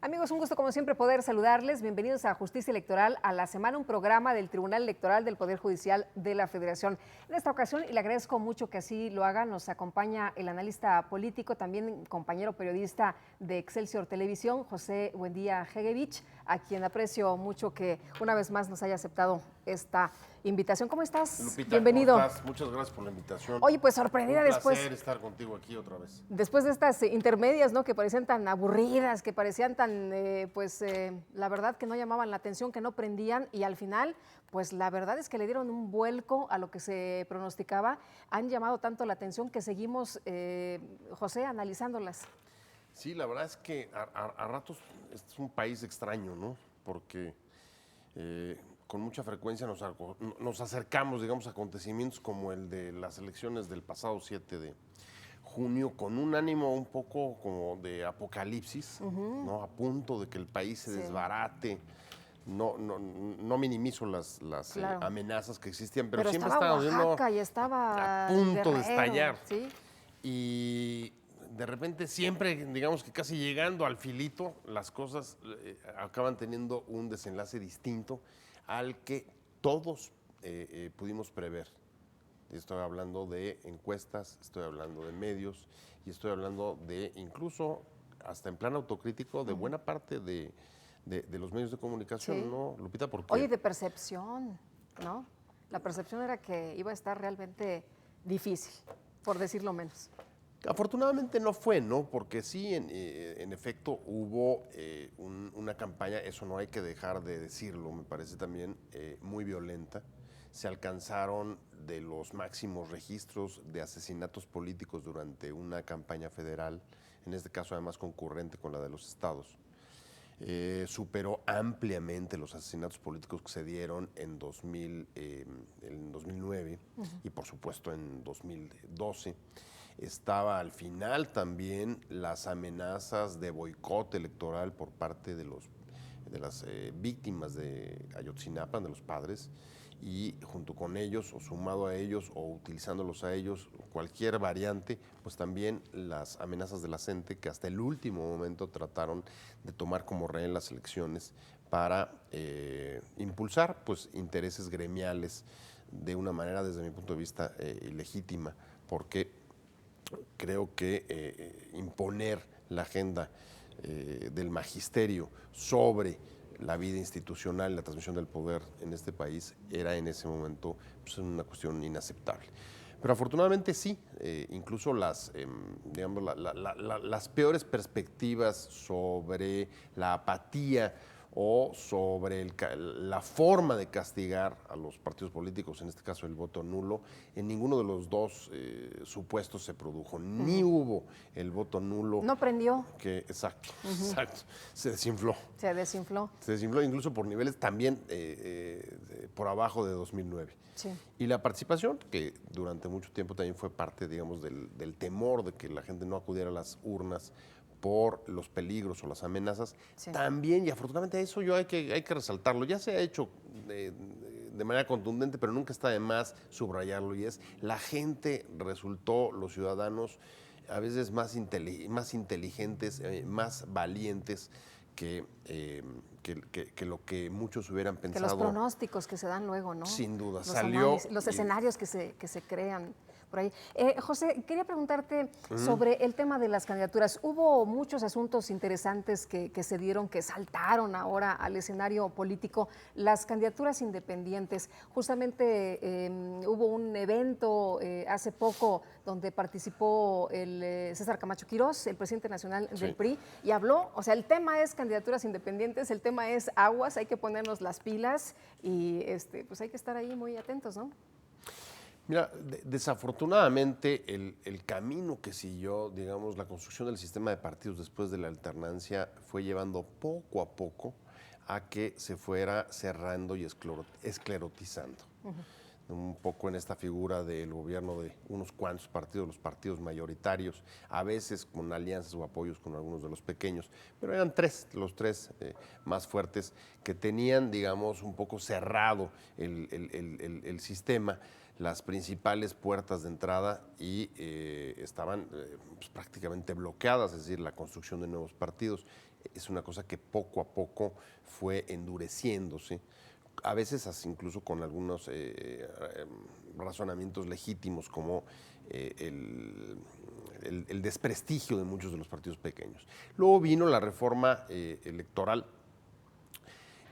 Amigos, un gusto como siempre poder saludarles. Bienvenidos a Justicia Electoral, a la semana, un programa del Tribunal Electoral del Poder Judicial de la Federación. En esta ocasión, y le agradezco mucho que así lo haga, nos acompaña el analista político, también compañero periodista de Excelsior Televisión, José Buendía Hegevich, a quien aprecio mucho que una vez más nos haya aceptado esta invitación. ¿Cómo estás? Lupita, Bienvenido. ¿cómo estás? Muchas gracias por la invitación. Oye, pues sorprendida después. Un placer estar contigo aquí otra vez. Después de estas intermedias, ¿no? Que parecían tan aburridas, que parecían tan, la verdad que no llamaban la atención, que no prendían, y al final, pues la verdad es que le dieron un vuelco a lo que se pronosticaba. Han llamado tanto la atención que seguimos, José, analizándolas. Sí, la verdad es que a ratos este es un país extraño, ¿no? Porque con mucha frecuencia nos acercamos, digamos, a acontecimientos como el de las elecciones del pasado 7 de junio, con un ánimo un poco como de apocalipsis, ¿no? A punto de que el país se desbarate. No minimizo las Claro. amenazas que existían, pero siempre estaba estábamos viendo Oaxaca y estaba a punto Guerrero, de estallar. ¿sí? Y de repente siempre, digamos que casi llegando al filito, las cosas acaban teniendo un desenlace distinto al que todos pudimos prever. Estoy hablando de encuestas, estoy hablando de medios y estoy hablando de incluso, hasta en plan autocrítico, de buena parte de los medios de comunicación, Sí. ¿no, Lupita? Porque Oye, de percepción, ¿no? La percepción era que iba a estar realmente difícil, por decirlo menos. afortunadamente no fue, ¿no? Porque sí, en efecto, hubo una campaña, eso no hay que dejar de decirlo, me parece también muy violenta. Se alcanzaron de los máximos registros de asesinatos políticos durante una campaña federal, en este caso además concurrente con la de los estados. Superó ampliamente los asesinatos políticos que se dieron en 2009 y por supuesto en 2012. Estaba al final también las amenazas de boicot electoral por parte de las víctimas de Ayotzinapa, de los padres, y junto con ellos o sumado a ellos o utilizándolos a ellos, cualquier variante, pues también las amenazas de la CENTE, que hasta el último momento trataron de tomar como rehén las elecciones para impulsar pues intereses gremiales de una manera, desde mi punto de vista, ilegítima, porque creo que imponer la agenda del magisterio sobre la vida institucional, la transmisión del poder en este país era en ese momento pues, una cuestión inaceptable. Pero afortunadamente sí, incluso digamos, las peores perspectivas sobre la apatía o sobre la forma de castigar a los partidos políticos, en este caso el voto nulo, en ninguno de los dos supuestos se produjo, ni hubo el voto nulo. No prendió. Exacto, se desinfló. Se desinfló. Se desinfló incluso por niveles también por abajo de 2009. Sí. Y la participación, que durante mucho tiempo también fue parte, digamos, del temor de que la gente no acudiera a las urnas por los peligros o las amenazas, Sí. también, y afortunadamente eso hay que resaltarlo, ya se ha hecho de manera contundente, pero nunca está de más subrayarlo, y es la gente resultó, los ciudadanos, a veces más inteligentes, más valientes que lo que muchos hubieran pensado. Que los pronósticos que se dan luego, ¿no? Sin duda, los escenarios que se crean por ahí. José, quería preguntarte sobre el tema de las candidaturas. Hubo muchos asuntos interesantes que se dieron, que saltaron ahora al escenario político. Las candidaturas independientes, justamente hubo un evento hace poco donde participó el César Camacho Quirós, el presidente nacional del PRI, y habló, o sea, el tema es candidaturas independientes, el tema es aguas, hay que ponernos las pilas y pues hay que estar ahí muy atentos, ¿no? Mira, desafortunadamente el camino que siguió, digamos, la construcción del sistema de partidos después de la alternancia fue llevando poco a poco a que se fuera cerrando y esclerotizando. Un poco en esta figura del gobierno de unos cuantos partidos, los partidos mayoritarios, a veces con alianzas o apoyos con algunos de los pequeños, pero eran los tres más fuertes que tenían, digamos, un poco cerrado el sistema. las principales puertas de entrada y estaban pues, prácticamente bloqueadas, es decir, la construcción de nuevos partidos. Es una cosa que poco a poco fue endureciéndose, a veces incluso con algunos razonamientos legítimos como el desprestigio de muchos de los partidos pequeños. Luego vino la reforma electoral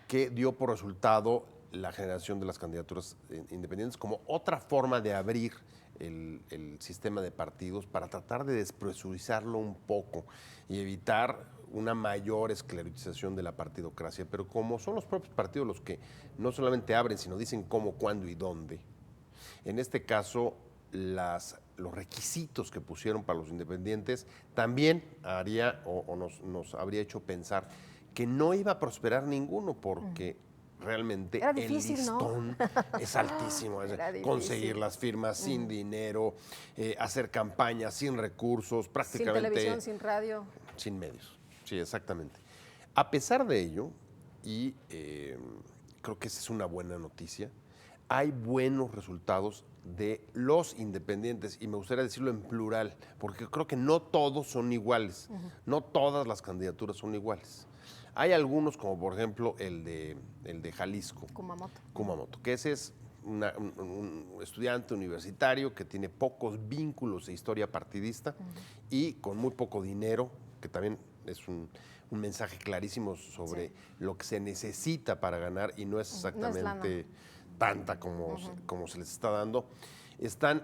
que dio por resultado la generación de las candidaturas independientes como otra forma de abrir el sistema de partidos para tratar de despresurizarlo un poco y evitar una mayor esclerotización de la partidocracia. Pero como son los propios partidos los que no solamente abren, sino dicen cómo, cuándo y dónde, en este caso los requisitos que pusieron para los independientes también haría o nos habría hecho pensar que no iba a prosperar ninguno porque realmente era difícil, el listón, ¿no? Es altísimo. Conseguir las firmas sin dinero, hacer campañas sin recursos, prácticamente. Sin televisión, sin radio. Sin medios, sí, exactamente. A pesar de ello, y creo que esa es una buena noticia, hay buenos resultados de los independientes, y me gustaría decirlo en plural, porque creo que no todos son iguales, no todas las candidaturas son iguales. Hay algunos, como por ejemplo el de Jalisco. Kumamoto, que ese es un estudiante universitario que tiene pocos vínculos de historia partidista y con muy poco dinero, que también es un mensaje clarísimo sobre lo que se necesita para ganar y no es exactamente tanta como se les está dando. Están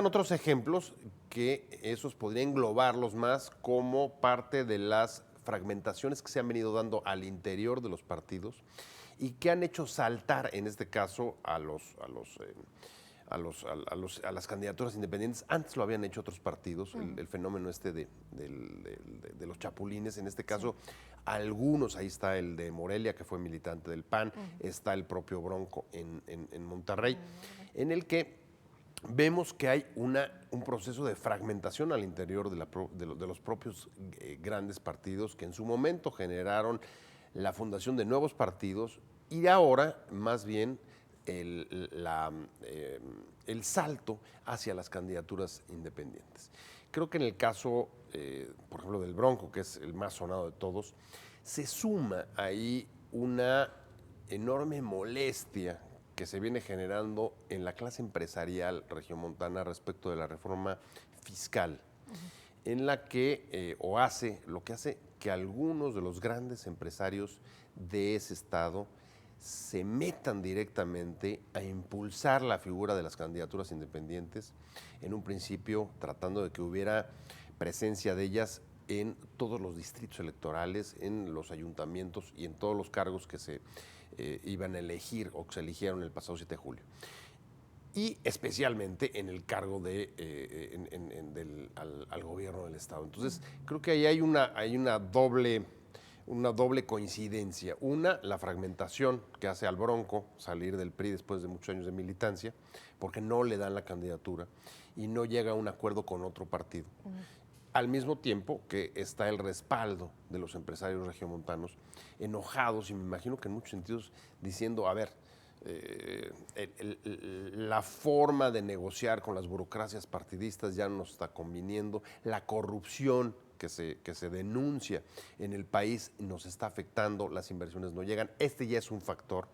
otros ejemplos que esos podría englobarlos más como parte de las fragmentaciones que se han venido dando al interior de los partidos y que han hecho saltar, en este caso, a las candidaturas independientes. Antes lo habían hecho otros partidos, el fenómeno de los chapulines, en este caso, algunos, ahí está el de Morelia, que fue militante del PAN, está el propio Bronco en Monterrey, en el que vemos que hay un proceso de fragmentación al interior de los propios grandes partidos que en su momento generaron la fundación de nuevos partidos y ahora más bien el salto hacia las candidaturas independientes. Creo que en el caso, por ejemplo, del Bronco, que es el más sonado de todos, se suma ahí una enorme molestia que se viene generando en la clase empresarial regiomontana respecto de la reforma fiscal, en la que lo que hace que algunos de los grandes empresarios de ese estado se metan directamente a impulsar la figura de las candidaturas independientes, en un principio tratando de que hubiera presencia de ellas en todos los distritos electorales, en los ayuntamientos y en todos los cargos que se iban a elegir o que se eligieron el pasado 7 de julio. Y especialmente en el cargo al gobierno del Estado. Entonces, creo que ahí hay una doble coincidencia. Una, la fragmentación que hace al Bronco salir del PRI después de muchos años de militancia, porque no le dan la candidatura y no llega a un acuerdo con otro partido. Al mismo tiempo que está el respaldo de los empresarios regiomontanos, enojados, y me imagino que en muchos sentidos diciendo, a ver, la forma de negociar con las burocracias partidistas ya no nos está conviniendo, la corrupción que se denuncia en el país nos está afectando, las inversiones no llegan. Este ya es un factor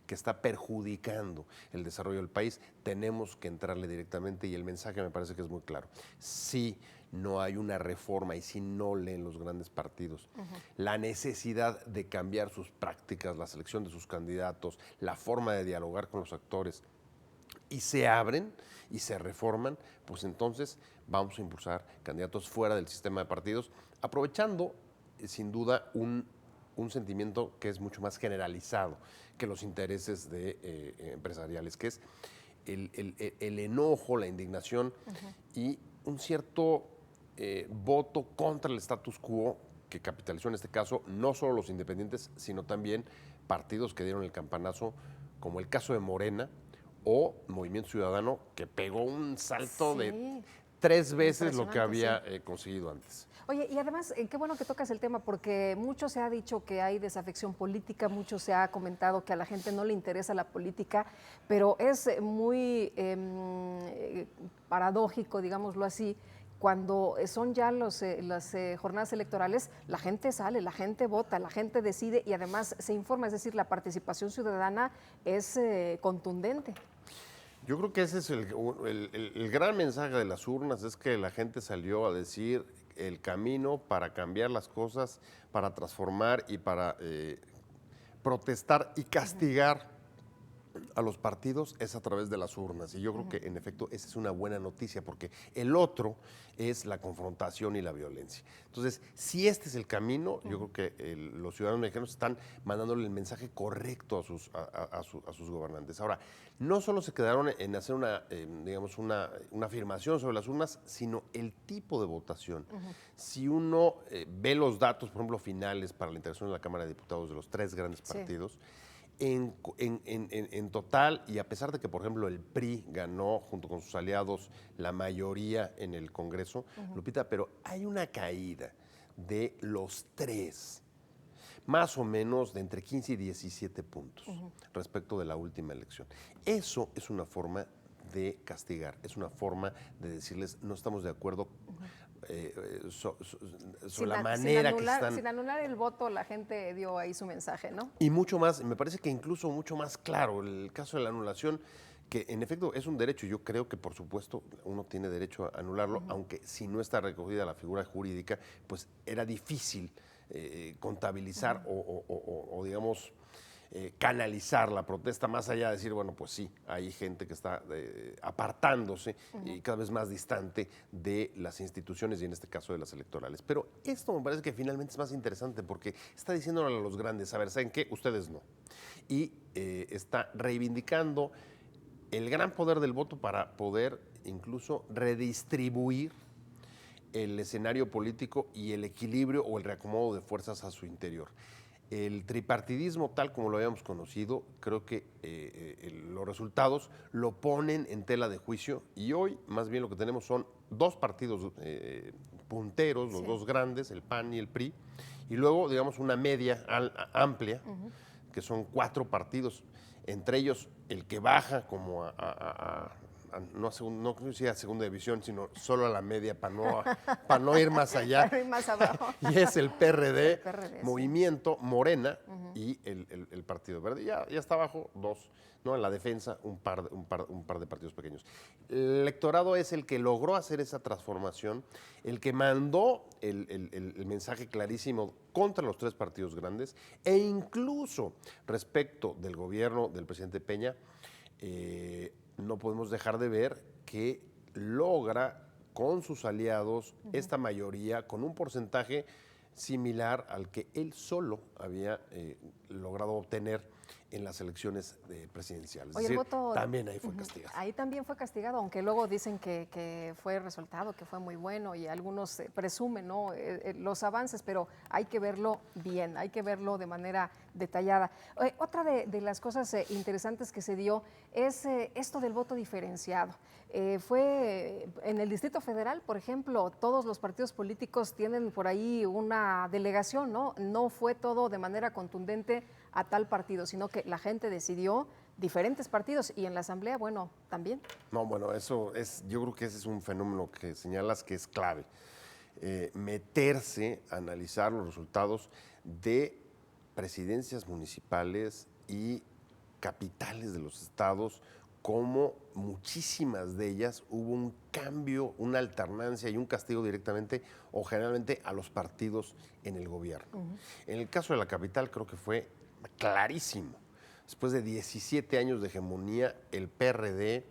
que está perjudicando el desarrollo del país. Tenemos que entrarle directamente y el mensaje me parece que es muy claro. Sí, no hay una reforma y si no leen los grandes partidos, la necesidad de cambiar sus prácticas, la selección de sus candidatos, la forma de dialogar con los actores, y se abren y se reforman, pues entonces vamos a impulsar candidatos fuera del sistema de partidos, aprovechando sin duda un sentimiento que es mucho más generalizado que los intereses empresariales, que es el enojo, la indignación y un cierto voto contra el status quo que capitalizó en este caso no solo los independientes, sino también partidos que dieron el campanazo, como el caso de Morena o Movimiento Ciudadano, que pegó un salto de 3 veces lo que Impresionante, había conseguido antes. Oye, y además, qué bueno que tocas el tema, porque mucho se ha dicho que hay desafección política, mucho se ha comentado que a la gente no le interesa la política, pero es muy paradójico, digámoslo así, cuando son ya las jornadas electorales, la gente sale, la gente vota, la gente decide y además se informa, es decir, la participación ciudadana es contundente. Yo creo que ese es el gran mensaje de las urnas, es que la gente salió a decir el camino para cambiar las cosas, para transformar y para protestar y castigar a los partidos es a través de las urnas. Y yo creo que en efecto esa es una buena noticia porque el otro es la confrontación y la violencia. Entonces, si este es el camino, yo creo que los ciudadanos mexicanos están mandándole el mensaje correcto a sus gobernantes. Ahora, no solo se quedaron en hacer digamos, una afirmación sobre las urnas, sino el tipo de votación. Si uno ve los datos, por ejemplo, finales para la integración de la Cámara de Diputados de los 3 grandes partidos, en total, y a pesar de que, por ejemplo, el PRI ganó junto con sus aliados la mayoría en el Congreso, Lupita, pero hay una caída de los 3, más o menos de entre 15 y 17 puntos respecto de la última elección. Eso es una forma de castigar, es una forma de decirles no estamos de acuerdo sobre la manera que están. Sin anular el voto, la gente dio ahí su mensaje, ¿no? Y mucho más, me parece que incluso mucho más claro el caso de la anulación, que en efecto es un derecho. Yo creo que por supuesto uno tiene derecho a anularlo, aunque si no está recogida la figura jurídica, pues era difícil contabilizar o digamos, canalizar la protesta más allá de decir, bueno, pues sí, hay gente que está apartándose y cada vez más distante de las instituciones y en este caso de las electorales. Pero esto me parece que finalmente es más interesante porque está diciéndole a los grandes, a ver, ¿saben qué? Ustedes no. Y está reivindicando el gran poder del voto para poder incluso redistribuir el escenario político y el equilibrio o el reacomodo de fuerzas a su interior. El tripartidismo, tal como lo habíamos conocido, creo que los resultados lo ponen en tela de juicio y hoy más bien lo que tenemos son 2 partidos punteros, los 2 grandes, el PAN y el PRI, y luego, digamos, una media amplia, que son 4 partidos, entre ellos el que baja como no sé si a segunda división, sino solo a la media para no ir más allá. Para ir más abajo. Y es el PRD, PRD, Movimiento, Morena y el Partido Verde. Ya está abajo 2, ¿no? En la defensa un par de partidos pequeños. El electorado es el que logró hacer esa transformación, el que mandó el mensaje clarísimo contra los 3 partidos grandes e incluso respecto del gobierno del presidente Peña, no podemos dejar de ver que logra con sus aliados esta mayoría con un porcentaje similar al que él solo había logrado obtener en las elecciones presidenciales. Oye, es decir, el voto, también ahí fue castigado. Ahí también fue castigado, aunque luego dicen que fue el resultado, que fue muy bueno y algunos presumen, ¿no? Los avances, pero hay que verlo bien, hay que verlo de manera detallada. Otra de las cosas interesantes que se dio es esto del voto diferenciado. Fue en el Distrito Federal, por ejemplo, todos los partidos políticos tienen por ahí una delegación, ¿no? No fue todo de manera contundente a tal partido, sino que la gente decidió diferentes partidos y en la Asamblea, bueno, también. No, bueno, yo creo que ese es un fenómeno que señalas que es clave. Meterse a analizar los resultados de presidencias municipales y capitales de los estados, como muchísimas de ellas hubo un cambio, una alternancia y un castigo directamente o generalmente a los partidos en el gobierno. En el caso de la capital creo que fue clarísimo. Después de 17 años de hegemonía, el PRD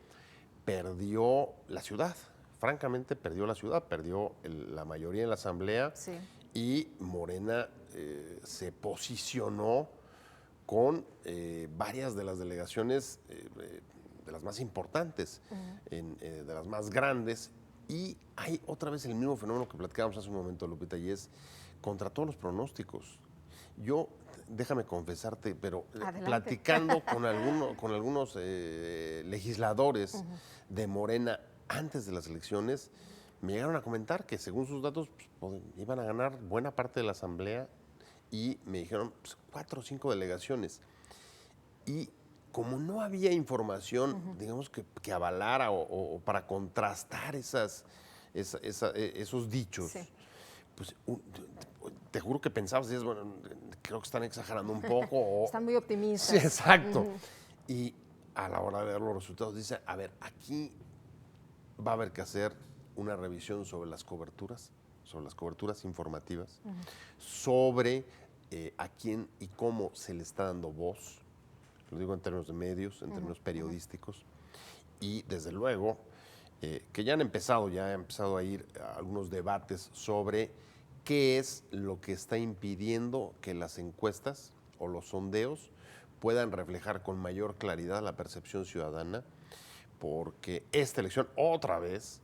perdió la ciudad. Francamente, perdió la ciudad, perdió la mayoría en la Asamblea y Morena se posicionó con varias de las delegaciones de las más importantes, de las más grandes. Y hay otra vez el mismo fenómeno que platicábamos hace un momento, Lupita, y es contra todos los pronósticos. Déjame confesarte, pero platicando con algunos legisladores de Morena antes de las elecciones, me llegaron a comentar que según sus datos pues, iban a ganar buena parte de la asamblea y me dijeron pues, 4 o 5 delegaciones. Y como no había información, digamos, que avalara o para contrastar esos dichos, Sí. pues te juro que pensabas, dices, bueno, creo que están exagerando un poco. Están muy optimistas. Sí, exacto. Y a la hora de ver los resultados, dice, a ver, aquí va a haber que hacer una revisión sobre las coberturas informativas, sobre a quién y cómo se le está dando voz, lo digo en términos de medios, en términos periodísticos, y desde luego que ya ha empezado a ir algunos debates sobre qué es lo que está impidiendo que las encuestas o los sondeos puedan reflejar con mayor claridad la percepción ciudadana, porque esta elección otra vez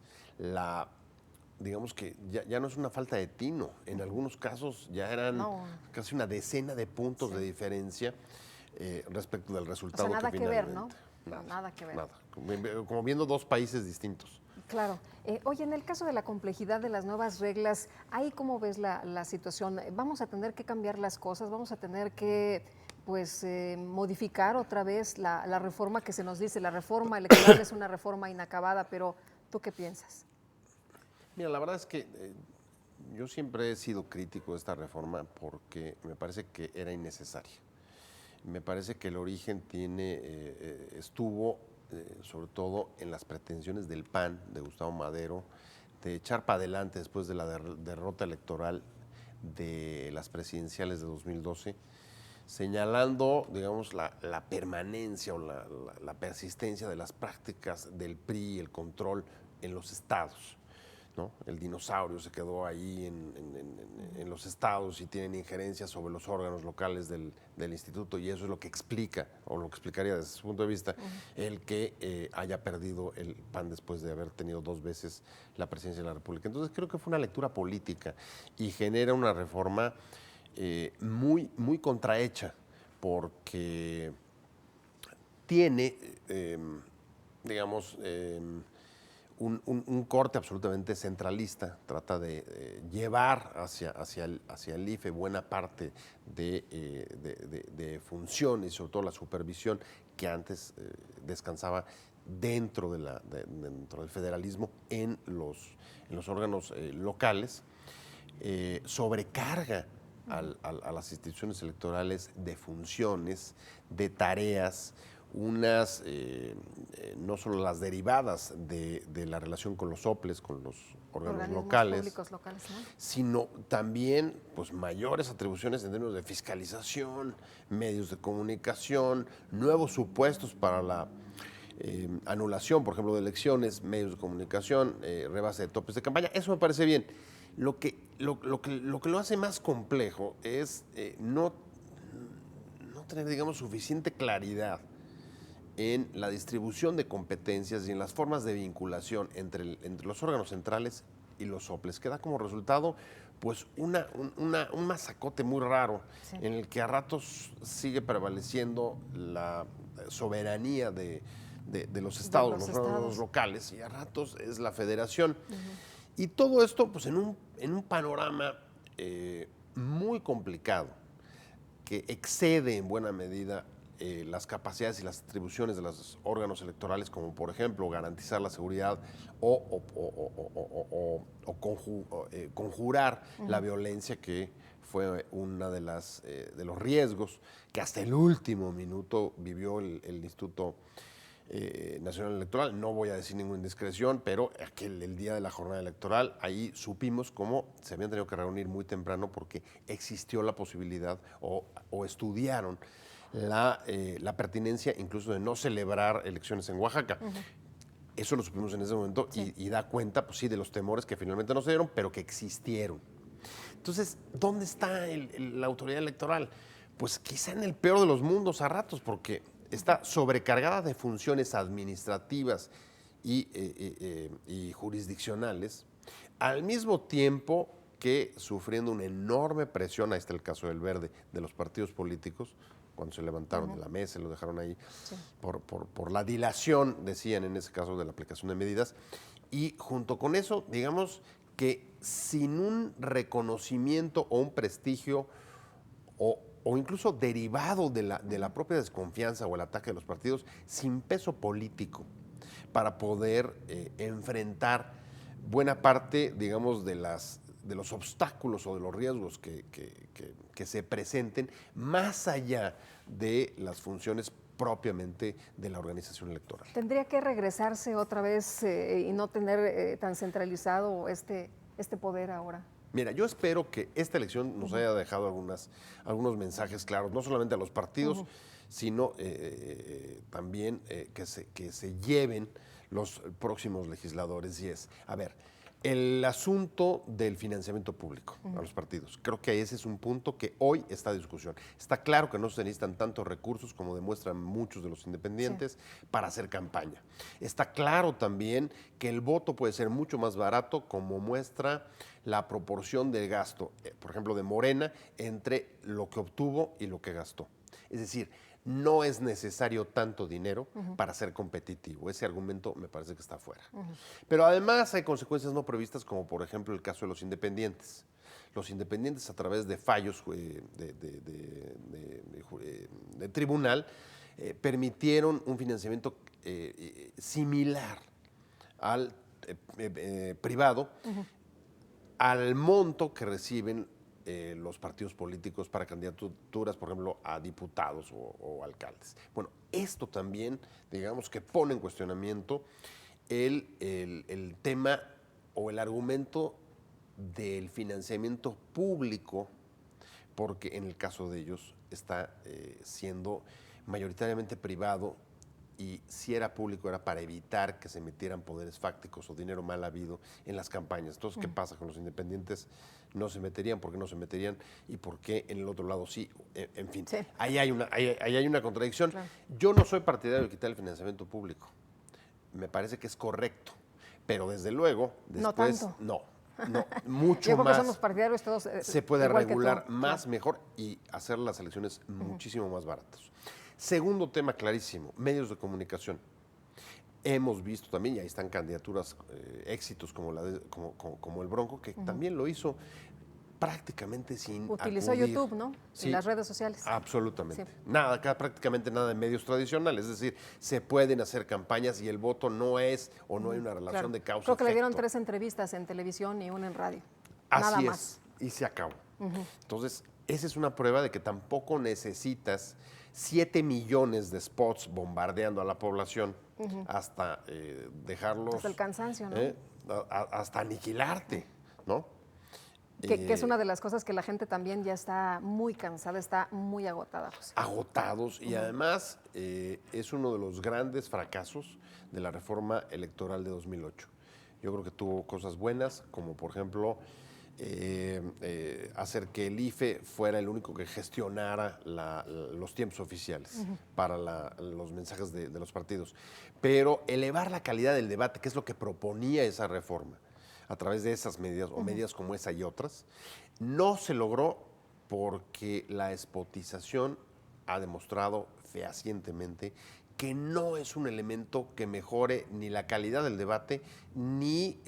digamos que ya no es una falta de tino, en algunos casos ya eran casi una decena de puntos de diferencia respecto del resultado. O sea, nada que ver, ¿no? Nada que ver. Nada, como viendo dos países distintos. Claro. Oye, en el caso de la complejidad de las nuevas reglas, ¿ahí cómo ves la situación? ¿Vamos a tener que cambiar las cosas? ¿Vamos a tener que modificar otra vez la reforma que se nos dice? La reforma electoral es una reforma inacabada, pero ¿tú qué piensas? Mira, la verdad es que yo siempre he sido crítico de esta reforma porque me parece que era innecesaria. Me parece que el origen estuvo sobre todo en las pretensiones del PAN, de Gustavo Madero, de echar para adelante después de la derrota electoral de las presidenciales de 2012, señalando, digamos, la permanencia o la persistencia de las prácticas del PRI, el control en los estados, ¿no? El dinosaurio se quedó ahí en los estados y tienen injerencia sobre los órganos locales del instituto, y eso es lo que explica, o lo que explicaría desde su punto de vista, el que haya perdido el PAN después de haber tenido 2 veces la presidencia de la República. Entonces creo que fue una lectura política y genera una reforma muy, muy contrahecha, porque tiene, digamos, un corte absolutamente centralista. Trata de llevar hacia el IFE buena parte de funciones, sobre todo la supervisión que antes descansaba dentro del federalismo en los órganos locales. Sobrecarga a las instituciones electorales de funciones, de tareas, unas, no solo las derivadas de la relación con los OPLES, con los órganos locales, públicos locales, ¿no? Sino también pues, mayores atribuciones en términos de fiscalización, medios de comunicación, nuevos supuestos para la anulación, por ejemplo, de elecciones, medios de comunicación, rebase de topes de campaña. Eso me parece bien. Lo que lo hace más complejo es no tener, digamos, suficiente claridad en la distribución de competencias y en las formas de vinculación entre los órganos centrales y los OPLES, que da como resultado pues un masacote muy raro, sí, en el que a ratos sigue prevaleciendo la soberanía de los estados, los órganos locales, y a ratos es la federación. Y todo esto pues en un panorama muy complicado, que excede en buena medida las capacidades y las atribuciones de los órganos electorales, como por ejemplo garantizar la seguridad o conjurar la violencia, que fue una de los riesgos que hasta el último minuto vivió el Instituto Nacional Electoral. No voy a decir ninguna indiscreción, pero el día de la jornada electoral, ahí supimos cómo se habían tenido que reunir muy temprano porque existió la posibilidad o estudiaron la pertinencia incluso de no celebrar elecciones en Oaxaca. Eso lo supimos en ese momento, sí, y da cuenta, pues sí, de los temores que finalmente no se dieron, pero que existieron. Entonces, ¿dónde está la autoridad electoral? Pues quizá en el peor de los mundos a ratos, porque está sobrecargada de funciones administrativas y jurisdiccionales, al mismo tiempo que sufriendo una enorme presión, ahí está el caso del Verde, de los partidos políticos, cuando se levantaron de la mesa y lo dejaron ahí, sí, por la dilación, decían en ese caso, de la aplicación de medidas, Y junto con eso, digamos que sin un reconocimiento o un prestigio o incluso derivado de la propia desconfianza o el ataque de los partidos, sin peso político para poder enfrentar buena parte, digamos, de los obstáculos o de los riesgos que se presenten más allá de las funciones propiamente de la organización electoral. ¿Tendría que regresarse otra vez y no tener tan centralizado este poder ahora? Mira, yo espero que esta elección nos haya dejado algunos mensajes claros, no solamente a los partidos, sino también que se lleven los próximos legisladores. Y es, a ver, el asunto del financiamiento público a los partidos. Creo que ese es un punto que hoy está en discusión. Está claro que no se necesitan tantos recursos como demuestran muchos de los independientes para hacer campaña. Está claro también que el voto puede ser mucho más barato, como muestra la proporción del gasto, por ejemplo, de Morena, entre lo que obtuvo y lo que gastó. Es decir, no es necesario tanto dinero para ser competitivo. Ese argumento me parece que está fuera. Pero además hay consecuencias no previstas, como por ejemplo el caso de los independientes. Los independientes, a través de fallos de tribunal, permitieron un financiamiento similar al privado, al monto que reciben los partidos políticos para candidaturas, por ejemplo, a diputados o alcaldes. Bueno, esto también, digamos, que pone en cuestionamiento el tema o el argumento del financiamiento público, porque en el caso de ellos está siendo mayoritariamente privado, y si era público era para evitar que se metieran poderes fácticos o dinero mal habido en las campañas. Entonces, ¿qué pasa con los independientes? No se meterían, ¿por qué no se meterían? ¿Y por qué en el otro lado sí? En fin, sí. ahí hay una contradicción. Claro. Yo no soy partidario de quitar el financiamiento público. Me parece que es correcto, pero desde luego, después no, mucho Yo creo más. Que somos partidarios todos. Se puede regular más, mejor, y hacer las elecciones muchísimo más baratas. Segundo tema clarísimo, medios de comunicación. Hemos visto también, y ahí están candidaturas, éxitos como el Bronco, que también lo hizo prácticamente sin Utilizó acudir. YouTube, ¿no? Sí, y las redes sociales. Absolutamente. Sí. Prácticamente nada de medios tradicionales. Es decir, se pueden hacer campañas y el voto no es o no hay una relación de causa-efecto. Creo que le dieron 3 entrevistas en televisión y 1 en radio. Nada más. Y se acabó. Entonces, esa es una prueba de que tampoco necesitas 7 millones de spots bombardeando a la población hasta dejarlos... Hasta el cansancio, ¿no? Hasta aniquilarte, ¿no? Que es una de las cosas que la gente también ya está muy cansada, está muy agotada, José. Agotados, y además es uno de los grandes fracasos de la reforma electoral de 2008. Yo creo que tuvo cosas buenas, como por ejemplo... hacer que el IFE fuera el único que gestionara los tiempos oficiales para los mensajes de los partidos. Pero elevar la calidad del debate, que es lo que proponía esa reforma, a través de esas medidas, o medidas como esa y otras, no se logró porque la espotización ha demostrado fehacientemente que no es un elemento que mejore ni la calidad del debate ni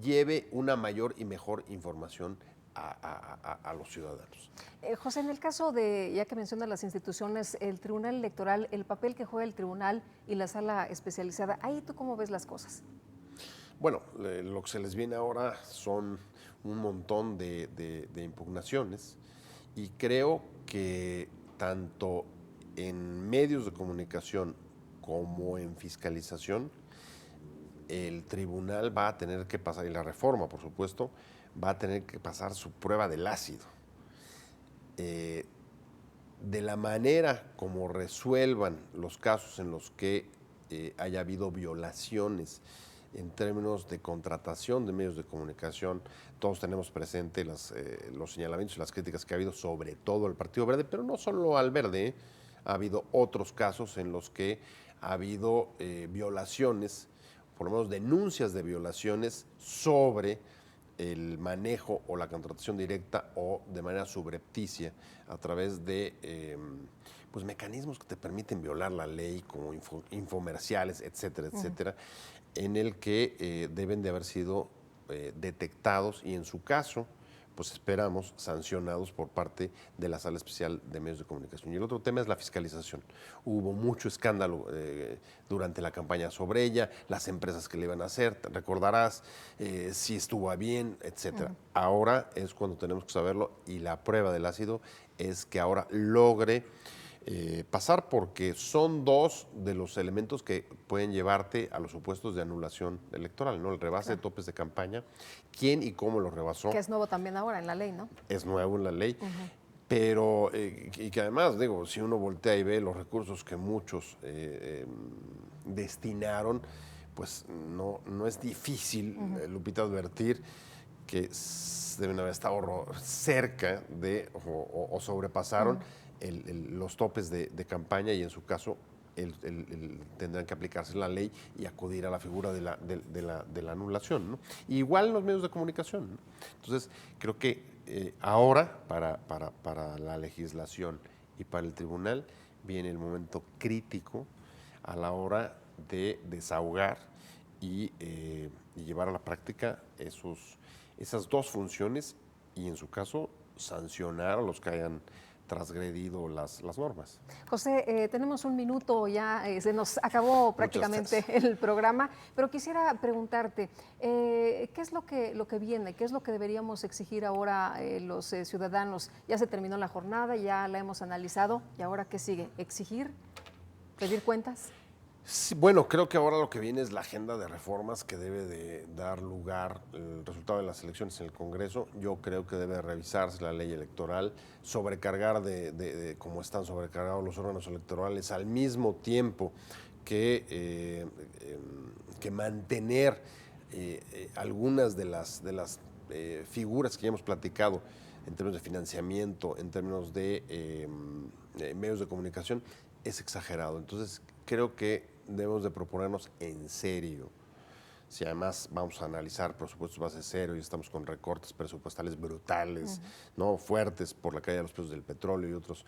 lleve una mayor y mejor información a los ciudadanos. José, en el caso de, ya que mencionas las instituciones, el Tribunal Electoral, el papel que juega el Tribunal y la Sala Especializada, ¿ahí tú cómo ves las cosas? Bueno, lo que se les viene ahora son un montón de impugnaciones, y creo que tanto en medios de comunicación como en fiscalización, el tribunal va a tener que pasar, y la reforma, por supuesto, va a tener que pasar su prueba del ácido. De la manera como resuelvan los casos en los que haya habido violaciones en términos de contratación de medios de comunicación, todos tenemos presente los señalamientos y las críticas que ha habido, sobre todo al Partido Verde, pero no solo al Verde, ha habido otros casos en los que ha habido violaciones, por lo menos denuncias de violaciones sobre el manejo o la contratación directa o de manera subrepticia a través de mecanismos que te permiten violar la ley, como infomerciales, etcétera, etcétera. en el que deben de haber sido detectados y en su caso, pues esperamos, sancionados por parte de la Sala Especial de Medios de Comunicación. Y el otro tema es la fiscalización. Hubo mucho escándalo durante la campaña sobre ella, las empresas que le iban a hacer, recordarás si estuvo bien, etcétera. Ahora es cuando tenemos que saberlo y la prueba del ácido es que ahora logre pasar, porque son dos de los elementos que pueden llevarte a los supuestos de anulación electoral, ¿no? El rebase de topes de campaña, quién y cómo lo rebasó. Que es nuevo también ahora en la ley, ¿no? Es nuevo en la ley, pero y que además, digo, si uno voltea y ve los recursos que muchos destinaron, pues no es difícil, Lupita, advertir que deben haber estado cerca de o sobrepasaron los topes de campaña y en su caso tendrán que aplicarse la ley y acudir a la figura de la anulación, ¿no? Igual en los medios de comunicación, ¿no? Entonces, creo que ahora para la legislación y para el tribunal viene el momento crítico a la hora de desahogar y llevar a la práctica esas dos funciones y en su caso sancionar a los que hayan transgredido las normas. José, tenemos un minuto ya, se nos acabó prácticamente el programa, pero quisiera preguntarte, ¿qué es lo que viene? ¿Qué es lo que deberíamos exigir ahora los ciudadanos? Ya se terminó la jornada, ya la hemos analizado, ¿y ahora qué sigue? ¿Exigir? ¿Pedir cuentas? Sí, bueno, creo que ahora lo que viene es la agenda de reformas que debe de dar lugar el resultado de las elecciones en el Congreso. Yo creo que debe revisarse la ley electoral, sobrecargar de cómo están sobrecargados los órganos electorales, al mismo tiempo que mantener algunas de las figuras que ya hemos platicado en términos de financiamiento, en términos de medios de comunicación, es exagerado. Entonces, creo que debemos de proponernos en serio. Si además vamos a analizar presupuestos base cero y estamos con recortes presupuestales brutales, ¿no? Fuertes por la caída de los precios del petróleo y otros,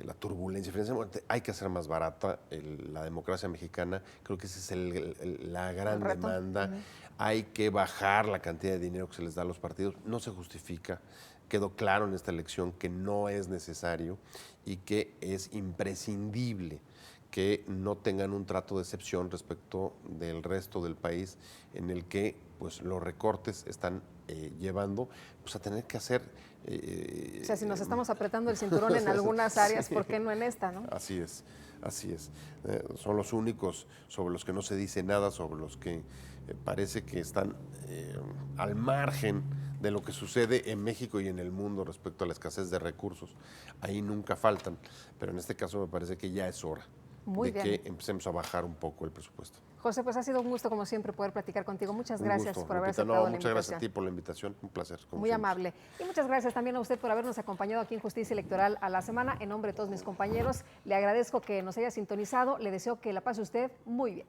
la turbulencia financiera, hay que hacer más barata la democracia mexicana. Creo que esa es la gran demanda. Hay que bajar la cantidad de dinero que se les da a los partidos. No se justifica. Quedó claro en esta elección que no es necesario y que es imprescindible que no tengan un trato de excepción respecto del resto del país, en el que pues, los recortes están llevando pues, a tener que hacer... o sea, si nos estamos apretando el cinturón en algunas áreas, ¿por qué no en esta, no? Así es, así es. Son los únicos sobre los que no se dice nada, sobre los que parece que están al margen de lo que sucede en México y en el mundo respecto a la escasez de recursos. Ahí nunca faltan, pero en este caso me parece que ya es hora que empecemos a bajar un poco el presupuesto. José, pues ha sido un gusto, como siempre, poder platicar contigo. Muchas gracias por haber aceptado la invitación. Muchas gracias a ti por la invitación, un placer. Muy amable. Y muchas gracias también a usted por habernos acompañado aquí en Justicia Electoral a la Semana. En nombre de todos mis compañeros, le agradezco que nos haya sintonizado. Le deseo que la pase usted muy bien.